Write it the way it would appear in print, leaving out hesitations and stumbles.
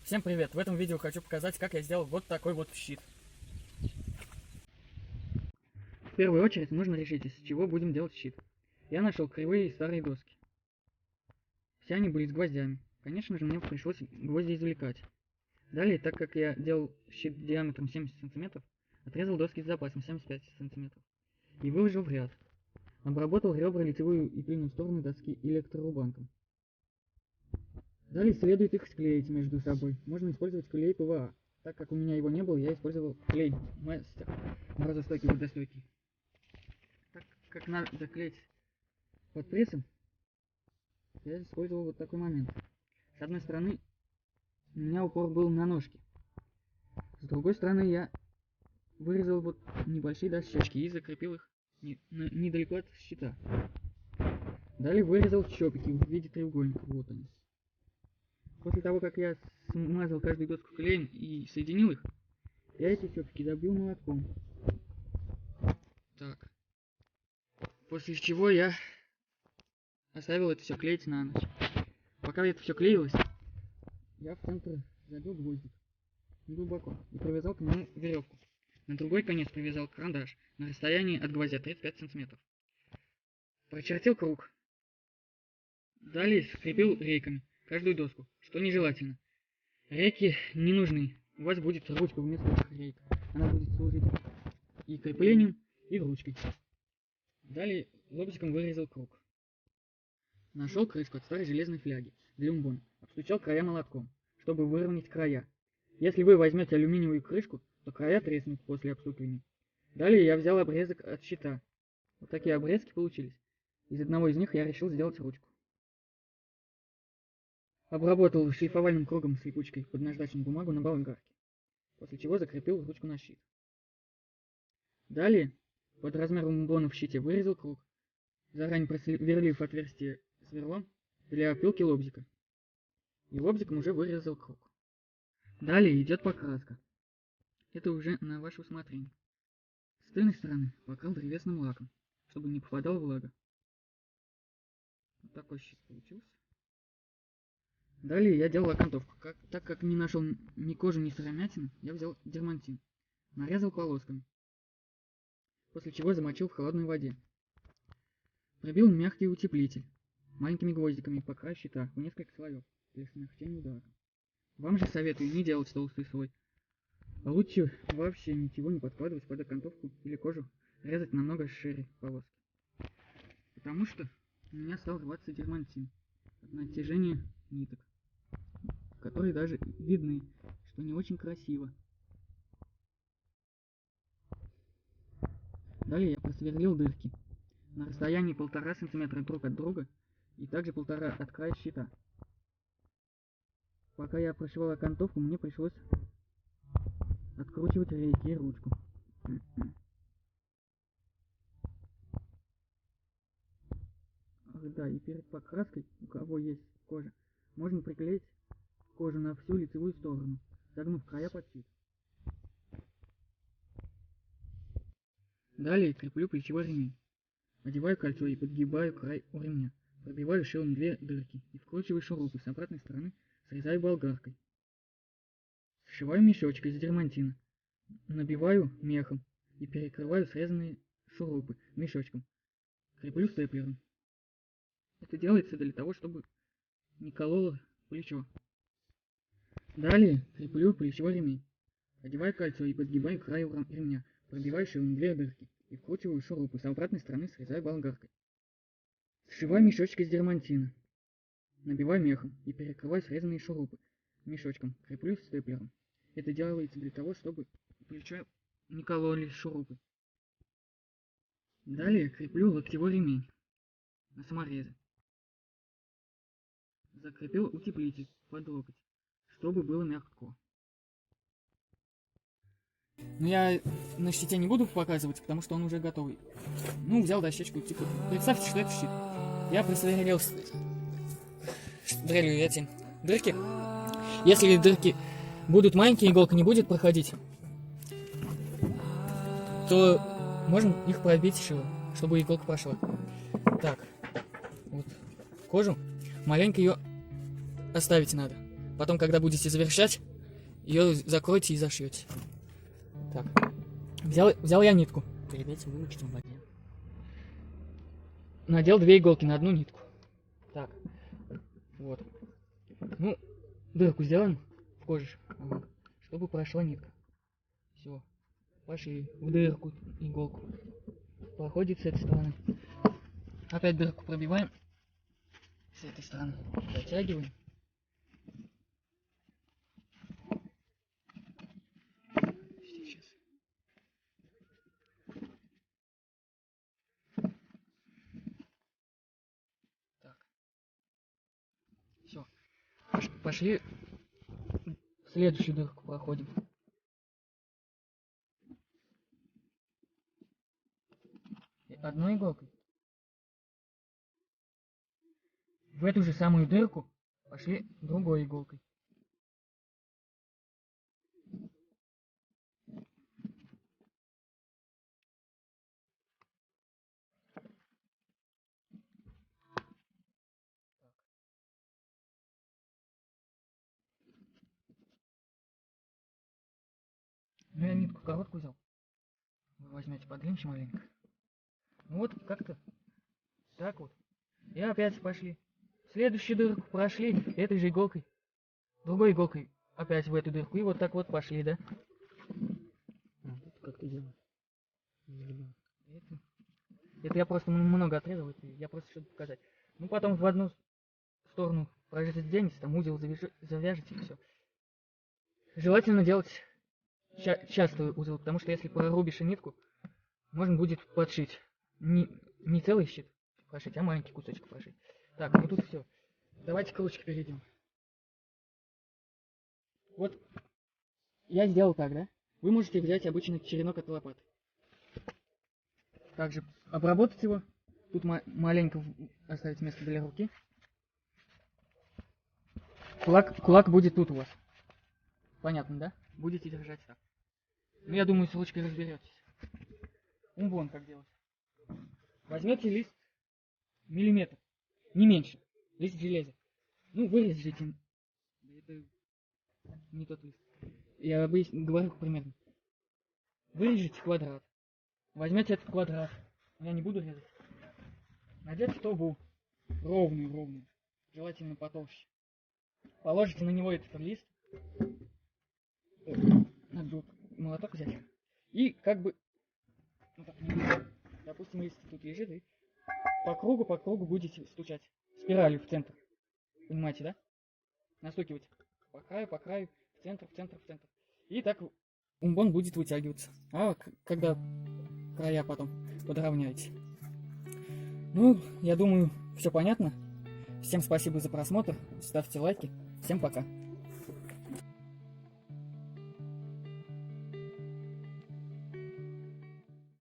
Всем привет! В этом видео хочу показать, как я сделал вот такой вот щит. В первую очередь нужно решить, из чего будем делать щит. Я нашел кривые старые доски. Все они были с гвоздями. Конечно же, мне пришлось гвозди извлекать. Далее, так как я делал щит диаметром 70 см, отрезал доски с запасом 75 см и выложил в ряд. Обработал ребра, лицевую и тыльную сторону доски электрорубанком. Далее следует их склеить между собой. Можно использовать клей ПВА. Так как у меня его не было, я использовал клей мастер морозостойкий, водостойкий. Так как надо клеить под прессом, я использовал вот такой момент. С одной стороны у меня упор был на ножке. С другой стороны я вырезал вот небольшие дощечки и закрепил их недалеко от щита. Далее вырезал чопики в виде треугольника. Вот они. После того, как я смазал каждую доску клеем и соединил их, я эти чопики добил молотком. Так. После чего я оставил это все клеить на ночь. Пока это все клеилось, я в центр забил гвоздик глубоко и привязал к нему веревку. На другой конец привязал карандаш на расстоянии от гвоздя 35 см. Прочертил круг. Далее скрепил рейками каждую доску, что нежелательно. Рейки не нужны. У вас будет ручка вместо рейк. Она будет служить и креплением, и ручкой. Далее лобзиком вырезал круг. Нашел крышку от старой железной фляги для умбона. Обстучал края молотком, чтобы выровнять края. Если вы возьмете алюминиевую крышку, то края треснут после обстукивания. Далее я взял обрезок от щита. Вот такие обрезки получились. Из одного из них я решил сделать ручку. Обработал шлифовальным кругом с липучкой под наждачную бумагу на болгарке, после чего закрепил ручку на щит. Далее, под размером умбона в щите вырезал круг, заранее просверлив отверстие сверлом для опилки лобзика. И лобзиком уже вырезал круг. Далее идет покраска. Это уже на ваше усмотрение. С тыльной стороны покрыл древесным лаком, чтобы не попадала влага. Вот такой щит получился. Далее я делал окантовку. Так как не нашел ни кожи, ни сыромятины, я взял дермантин. Нарезал полосками. После чего замочил в холодной воде. Пробил мягкий утеплитель маленькими гвоздиками по краю щита в несколько слоев для смягчения удара. Вам же советую не делать толстый слой. А лучше вообще ничего не подкладывать под окантовку или кожу, резать намного шире полоски. Потому что у меня стал рваться дермантин от натяжения ниток, которые даже видны, что не очень красиво. Далее я просверлил дырки на расстоянии 1,5 см друг от друга и также 1,5 от края щита. Пока я прошивал окантовку, мне пришлось откручивать рейки и ручку. Ах да, и перед покраской, у кого есть кожа, можно приклеить кожу на всю лицевую сторону, загнув края под щит. Далее креплю плечевой ремень. Одеваю кольцо и подгибаю край у ремня. Пробиваю шилом 2 дырки и вкручиваю шурупы с обратной стороны, срезаю болгаркой. Сшиваю мешочек из дермантина. Набиваю мехом и перекрываю срезанные шурупы мешочком. Креплю степлером. Это делается для того, чтобы не кололо плечо. Далее креплю плечевой ремень. Одеваю кольцо и подгибаю край ремня. Пробиваю шилом 2 дырки и вкручиваю шурупы с обратной стороны, срезаю болгаркой. Сшиваю мешочек из дермантина. Набиваю мехом и перекрываю срезанные шурупы мешочком. Креплю степлером. Это делается для того, чтобы плечо не кололи шурупы. Далее креплю локтевой ремень на саморезе. Закрепил утеплитель под локоть, чтобы было мягко. Но я на щите не буду показывать, потому что он уже готовый. Ну, взял дощечку, типа, представьте, что это щит. Я просверлил дрелью эти дырки. Если дырки будут маленькие, иголка не будет проходить, то можно их пробить шилом, чтобы иголка прошла. Так, вот кожу, маленько ее оставить надо. Потом, когда будете завершать, ее закройте и зашьете. Так. Взял я нитку. Перед этим вымочить в воде. Надел 2 иголки на одну нитку. Так. Вот. Ну, дырку сделаем в коже, чтобы прошла нитка. Все. Пошли в дырку иголку. Проходит с этой стороны. Опять дырку пробиваем. С этой стороны. Затягиваем. Сейчас. Так. Все. Пошли. Следующую дырку проходим. Одной иголкой. В эту же самую дырку пошли другой иголкой. Ну, я нитку короткую взял. Вы возьмете подлиннее маленько. Ну вот как-то так вот. И опять пошли. Следующую дырку прошли этой же иголкой. Другой иголкой опять в эту дырку. И вот так вот пошли, да? Как ты делаешь? Это я просто много отрезал. Я просто чтобы показать. Ну потом в одну сторону проденете, там узел завяжете и все. Желательно делать частый узел, потому что если прорубишь нитку, можно будет подшить. Не целый щит прошить, а маленький кусочек прошить. Так, ну тут все. Давайте к ручке перейдем. Вот я сделал так, да? Вы можете взять обычный черенок от лопаты. Также обработать его. Тут маленько оставить место для руки. Кулак будет тут у вас. Понятно, да? Будете держать так. Ну, я думаю, с ручкой разберетесь. Вон как делать. Возьмете лист миллиметр, не меньше, лист железа. Ну, вырежите. Это не тот лист. Я говорю примерно. Вырежите квадрат. Возьмете этот квадрат. Я не буду резать. Найдете трубу. Ровную. Желательно потолще. Положите на него этот лист. Надо молоток взять. И как бы... Ну, так, допустим, лист тут лежит, и по кругу будете стучать. Спиралью в центр. Понимаете, да? Настукивать. По краю, в центр. И так умбон будет вытягиваться. А когда края потом подровняете. Ну, я думаю, все понятно. Всем спасибо за просмотр. Ставьте лайки. Всем пока.